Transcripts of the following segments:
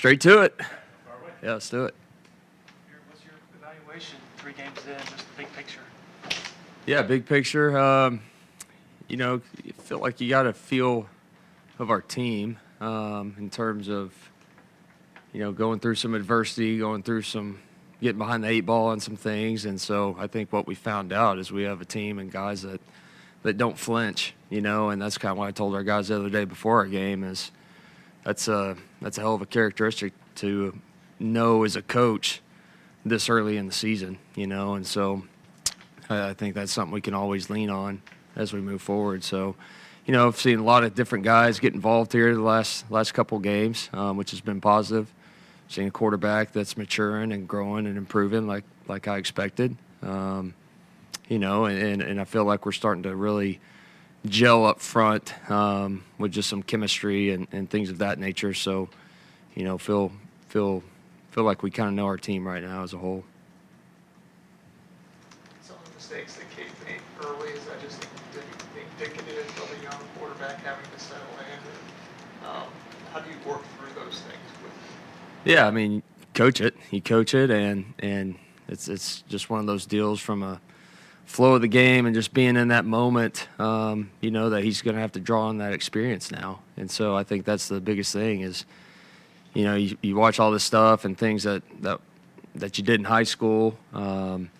Straight to it. Yeah, let's do it. What's your evaluation 3 games in, just the big picture? Yeah, big picture. You feel like you got a feel of our team in terms of, going through some adversity, getting behind the 8 ball on some things. And so I think what we found out is we have a team and guys that don't flinch, and that's kind of what I told our guys the other day before our game is that's a hell of a characteristic to know as a coach this early in the season, and so I think that's something we can always lean on as we move forward. So, I've seen a lot of different guys get involved here the last couple games, which has been positive. Seeing a quarterback that's maturing and growing and improving like I expected, and I feel like we're starting to really gel up front with just some chemistry and things of that nature. So, feel like we kind of know our team right now as a whole. Some of the mistakes that Cade made early, is that just indicative of a young quarterback having to settle in? How do you work through those things? Yeah, I mean, you coach it, and it's just one of those deals from a flow of the game and just being in that moment, that he's going to have to draw on that experience now. And so I think that's the biggest thing is, you watch all this stuff and things that you did in high school, some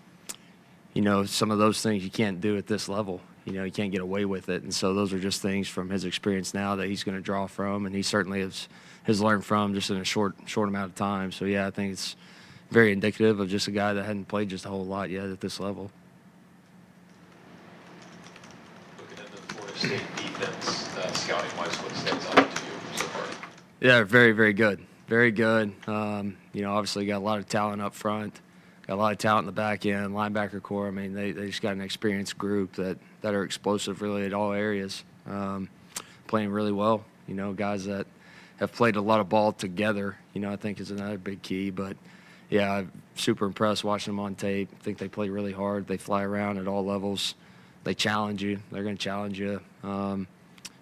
of those things you can't do at this level. You can't get away with it. And so those are just things from his experience now that he's going to draw from, and he certainly has learned from just in a short amount of time. So, yeah, I think it's very indicative of just a guy that hadn't played just a whole lot yet at this level. Looking at the Florida State defense, scouting-wise, what stands out to you so far? Yeah, very, very good. Very good. Obviously got a lot of talent up front, got a lot of talent in the back end, linebacker core. I mean, they just got an experienced group that are explosive really at all areas, playing really well. Guys that have played a lot of ball together, I think is another big key. But, yeah, I'm super impressed watching them on tape. I think they play really hard. They fly around at all levels. They challenge you. They're going to challenge you, in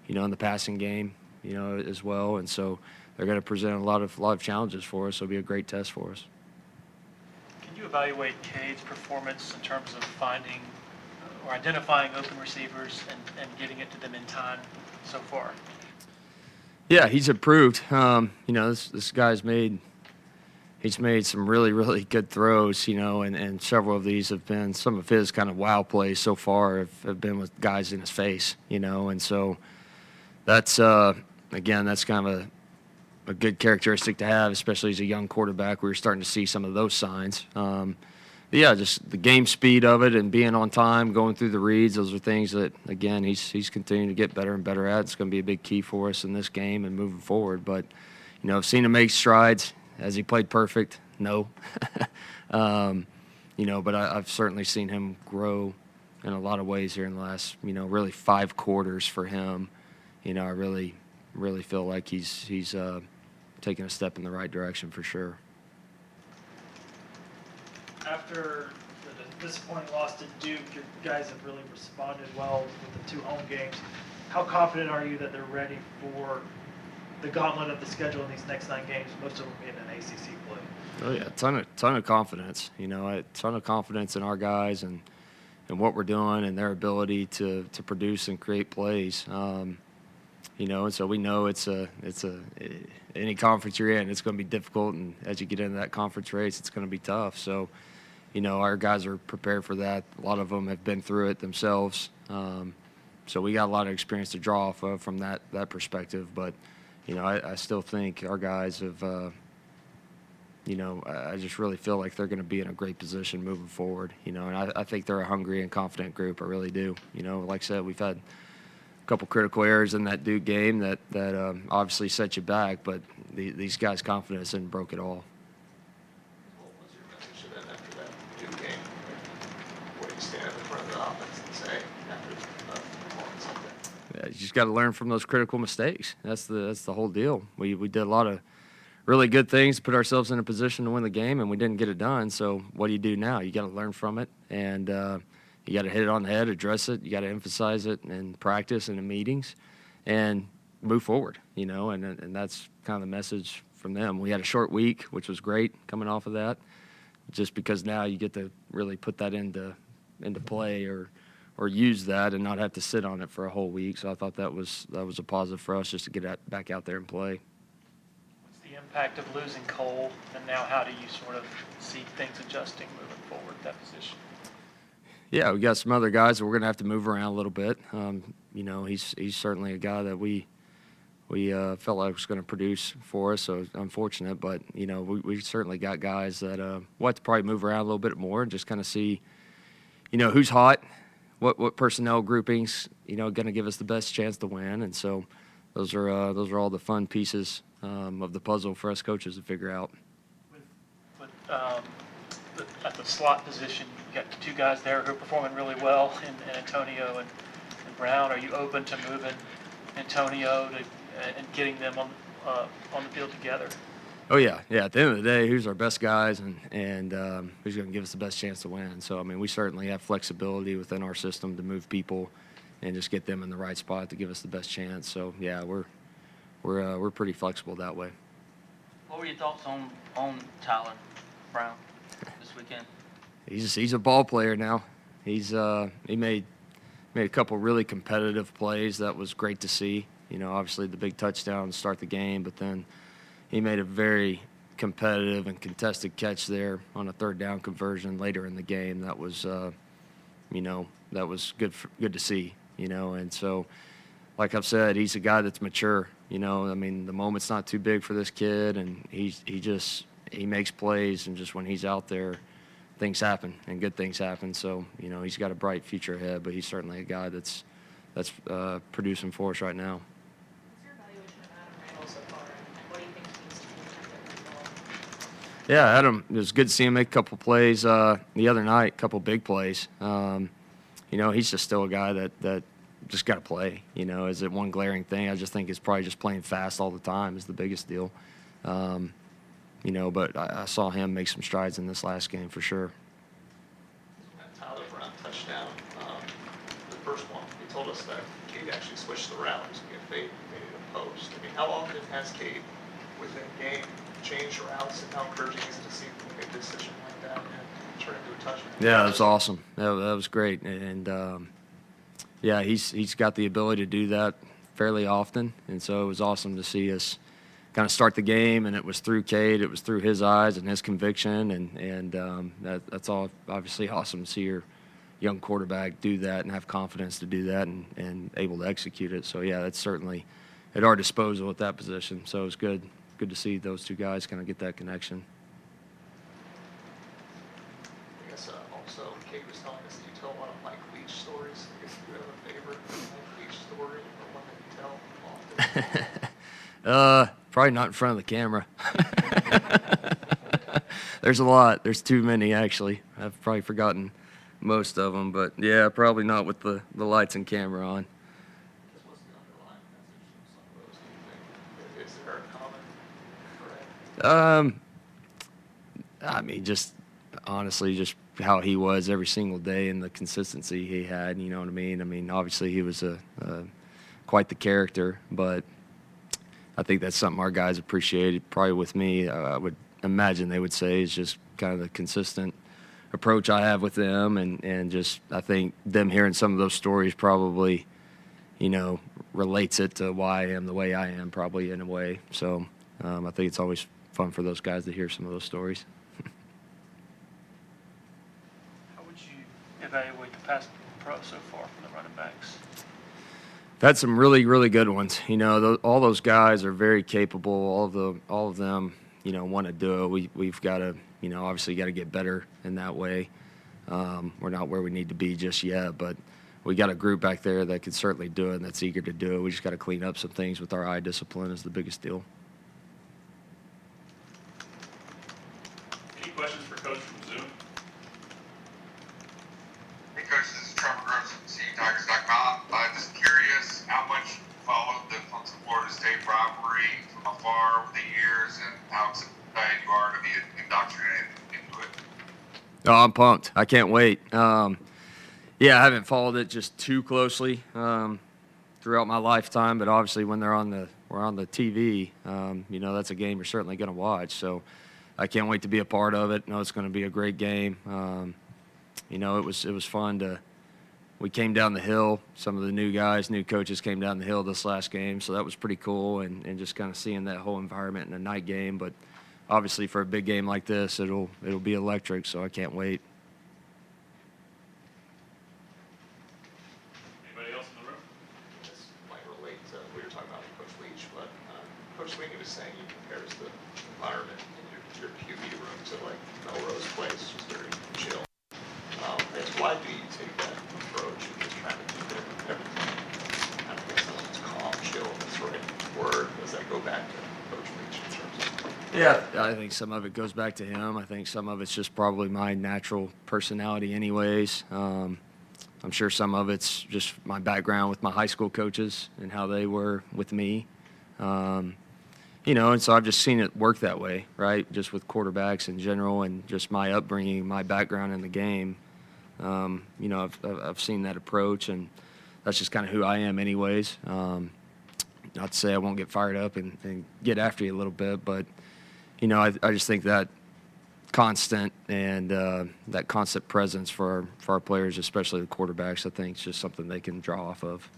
the passing game, as well. And so they're going to present a lot of challenges for us. So it'll be a great test for us. Can you evaluate Cade's performance in terms of finding or identifying open receivers and getting it to them in time so far? Yeah, he's improved. This guy's made some really, really good throws, and several of these have been some of his kind of wow plays so far have been with guys in his face, and so that's that's kind of a good characteristic to have, especially as a young quarterback. We were starting to see some of those signs. Yeah, just the game speed of it and being on time, going through the reads, those are things that, again, he's continuing to get better and better at. It's going to be a big key for us in this game and moving forward. But, I've seen him make strides. Has he played perfect? No. But I've certainly seen him grow in a lot of ways here in the last, really 5 quarters for him. I really, really feel like he's taking a step in the right direction for sure. After the disappointing loss to Duke, your guys have really responded well with the 2 home games. How confident are you that they're ready for the gauntlet of the schedule in these next 9 games, most of them being an ACC play? Oh, yeah, ton of confidence. A ton of confidence in our guys and what we're doing and their ability to produce and create plays. And so we know it's any conference you're in, it's going to be difficult, and as you get into that conference race, it's going to be tough. So, our guys are prepared for that. A lot of them have been through it themselves. So we got a lot of experience to draw off of from that perspective. But, I still think our guys have, I just really feel like they're going to be in a great position moving forward. And I think they're a hungry and confident group. I really do. Like I said, we've had a couple critical errors in that Duke game that obviously set you back, but these guys' confidence didn't broke at all. What was your message to them after that Duke game? What do you stand up in front of the offense and say after a performance like that? Yeah, you just got to learn from those critical mistakes. That's the whole deal. We did a lot of really good things to put ourselves in a position to win the game, and we didn't get it done. So what do you do now? You got to learn from it, and you got to hit it on the head, address it. You got to emphasize it in practice and in meetings, and move forward. And that's kind of the message from them. We had a short week, which was great coming off of that, just because now you get to really put that into play or use that and not have to sit on it for a whole week. So I thought that was a positive for us just to get back out there and play. What's the impact of losing Cole, and now how do you sort of see things adjusting moving forward at that position? Yeah, we got some other guys that we're going to have to move around a little bit. He's certainly a guy that we felt like was going to produce for us, so unfortunate. But, we certainly got guys that we'll have to probably move around a little bit more and just kind of see, who's hot, what personnel groupings, going to give us the best chance to win. And so those are all the fun pieces of the puzzle for us coaches to figure out. At the slot position, you got two guys there who are performing really well in Antonio and Brown. Are you open to moving Antonio and getting them on the field together? Oh, yeah. At the end of the day, who's our best guys and who's going to give us the best chance to win. So, we certainly have flexibility within our system to move people and just get them in the right spot to give us the best chance. So, yeah, we're pretty flexible that way. What were your thoughts on Tyler Brown this weekend? He's a ball player now. He made a couple really competitive plays. That was great to see. Obviously the big touchdown to start the game, but then he made a very competitive and contested catch there on a third down conversion later in the game. That was, that was good to see. And so, like I've said, he's a guy that's mature. The moment's not too big for this kid, and he makes plays, and just when he's out there, things happen and good things happen. So, he's got a bright future ahead, but he's certainly a guy that's producing for us right now. What's your evaluation of Adam Randall so far, and what do you think he needs to do to get involved? Yeah, Adam, it was good to see him make a couple plays the other night, a couple big plays. He's just still a guy that just got to play. Is it one glaring thing? I just think it's probably just playing fast all the time is the biggest deal. But I saw him make some strides in this last game for sure. That Tyler Brown touchdown, the first one, he told us that Cade actually switched the route to get fade and made it a post. How often has Cade within game changed routes, and how encouraging is it to see him make a decision like that and turn into a touchdown? Yeah, that's awesome. That was great. And he's got the ability to do that fairly often, and so it was awesome to see us kind of start the game, and it was through Cade, it was through his eyes and his conviction, and that's all obviously awesome to see your young quarterback do that and have confidence to do that and able to execute it. So, yeah, that's certainly at our disposal at that position. So it was good to see those two guys kind of get that connection. I guess also Cade was telling us that you tell a lot of Mike Leach stories. I guess you have a favorite Mike Leach story or one that you tell often? Probably not in front of the camera. There's a lot. There's too many, actually. I've probably forgotten most of them, but yeah, probably not with the lights and camera on. What's the underlying message from some of those, do you think? Is there a common thread? Just honestly, just how he was every single day and the consistency he had, you know what I mean? Obviously he was quite the character, but I think that's something our guys appreciated. Probably with me, I would imagine they would say is just kind of the consistent approach I have with them, and just I think them hearing some of those stories probably, relates it to why I am the way I am, probably in a way. So I think it's always fun for those guys to hear some of those stories. How would you evaluate the pass pro so far from the running backs? Had some really, really good ones. All those guys are very capable. All of them, want to do it. We've got to, obviously got to get better in that way. We're not where we need to be just yet, but we got a group back there that can certainly do it and that's eager to do it. We just got to clean up some things with our eye discipline is the biggest deal. Any questions for Coach from Zoom? Hey, Coach, this is Trevor Gross from CTigers.com. Just curious how much you followed the Clemson Florida State rivalry from afar over the years and how excited you are to be indoctrinated into it. Oh, I'm pumped. I can't wait. I haven't followed it just too closely throughout my lifetime, but obviously when we're on on the TV, you know, that's a game you're certainly going to watch. So I can't wait to be a part of it. I know it's going to be a great game. You know, it was fun we came down the hill. Some of the new coaches came down the hill this last game, so that was pretty cool, and just kind of seeing that whole environment in a night game. But obviously for a big game like this, it'll be electric, so I can't wait. Anybody else in the room? This might relate to, we were talking about Coach Leach, but Coach Sweeney was saying he compares the environment in your QB room to like Melrose Place, just very chill. Why do you take that approach of just trying to keep everything, I don't guess it's calm, chill, that's the right word. Does that go back to Coach Leach in terms of? Yeah, I think some of it goes back to him. I think some of it's just probably my natural personality anyways. I'm sure some of it's just my background with my high school coaches and how they were with me. You know, and so I've just seen it work that way, right? Just with quarterbacks in general and just my upbringing, my background in the game. You know, I've seen that approach, and that's just kind of who I am anyways. Not to say I won't get fired up and get after you a little bit, but, you know, I just think that constant and that constant presence for our players, especially the quarterbacks, I think is just something they can draw off of.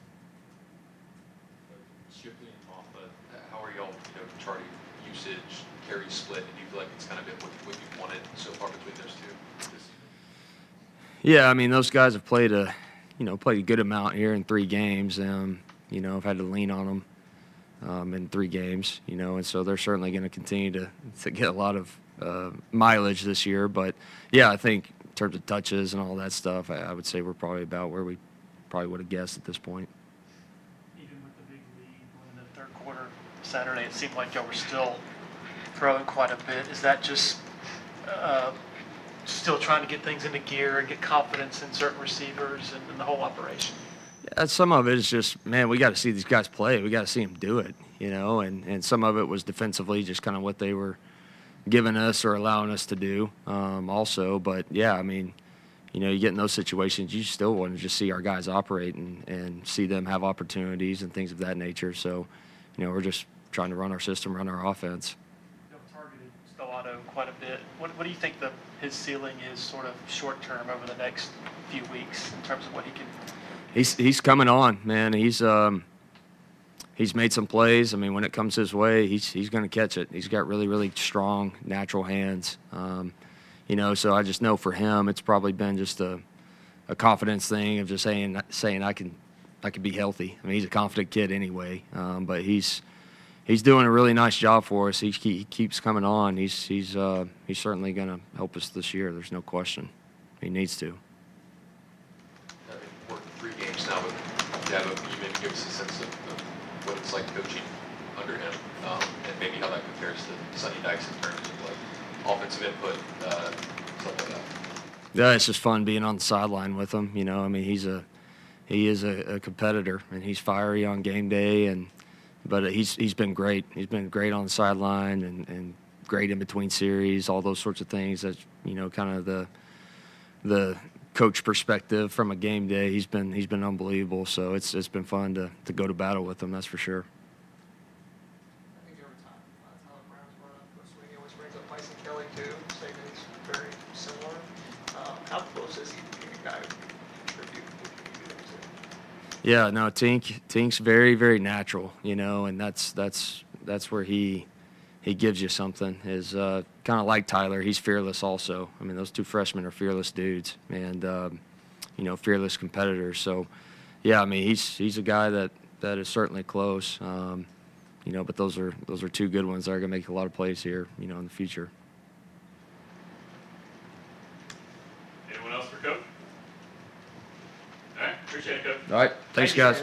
Shifting off of how are y'all, charting usage, carry split, and you feel like it's kind of been what you wanted so far between those two this season? Yeah, I mean, those guys have played a good amount here in 3 games. You know, I've had to lean on them in 3 games, you know, and so they're certainly going to continue to get a lot of mileage this year. But, yeah, I think in terms of touches and all that stuff, I would say we're probably about where we probably would have guessed at this point. Even with the big lead in the third quarter Saturday, it seemed like y'all were still throwing quite a bit. Is that just still trying to get things into gear and get confidence in certain receivers and the whole operation? Yeah, some of it is just, man, we got to see these guys play. We got to see them do it, you know, and some of it was defensively just kind of what they were giving us or allowing us to do also. But, yeah, I mean, you know, you get in those situations, you still want to just see our guys operate and see them have opportunities and things of that nature. So, you know, we're just trying to run our system, run our offense. Y'all targeted Stellato quite a bit. What do you think his ceiling is sort of short term over the next few weeks in terms of what he can? He's coming on, man. He's made some plays. I mean, when it comes his way, he's going to catch it. He's got really, really strong natural hands. You know, so I just know for him, it's probably been just a confidence thing of just saying I can be healthy. I mean, he's a confident kid anyway, but he's doing a really nice job for us. He keeps coming on. He's certainly going to help us this year. There's no question. He needs to. Having worked 3 games now with Dabo, can you maybe give us a sense of what it's like coaching under him, and maybe how that compares to Sonny Dykes in terms of like offensive input, stuff like that? Yeah, it's just fun being on the sideline with him. You know, I mean, he is a competitor, and he's fiery on game day, but he's been great. He's been great on the sideline and great in between series, all those sorts of things. That's, you know, kind of the coach perspective from a game day. He's been unbelievable. So it's been fun to go to battle with him. That's for sure. I think every time Tyler Brown's brought up, Coach Sweeney always brings up Tyson Kelly too, saying that he's very similar. How close is he to being a guy who can contribute what you need him to? Yeah, no, Tink's very, very natural, you know, and that's where he gives you something. Is kind of like Tyler. He's fearless also. I mean, those 2 freshmen are fearless dudes and you know, fearless competitors. So yeah, I mean, he's a guy that is certainly close. You know, but those are 2 good ones that are going to make a lot of plays here, you know, in the future. Anyone else for Coach? All right, appreciate it, Coach. All right, thanks, Thank you. guys.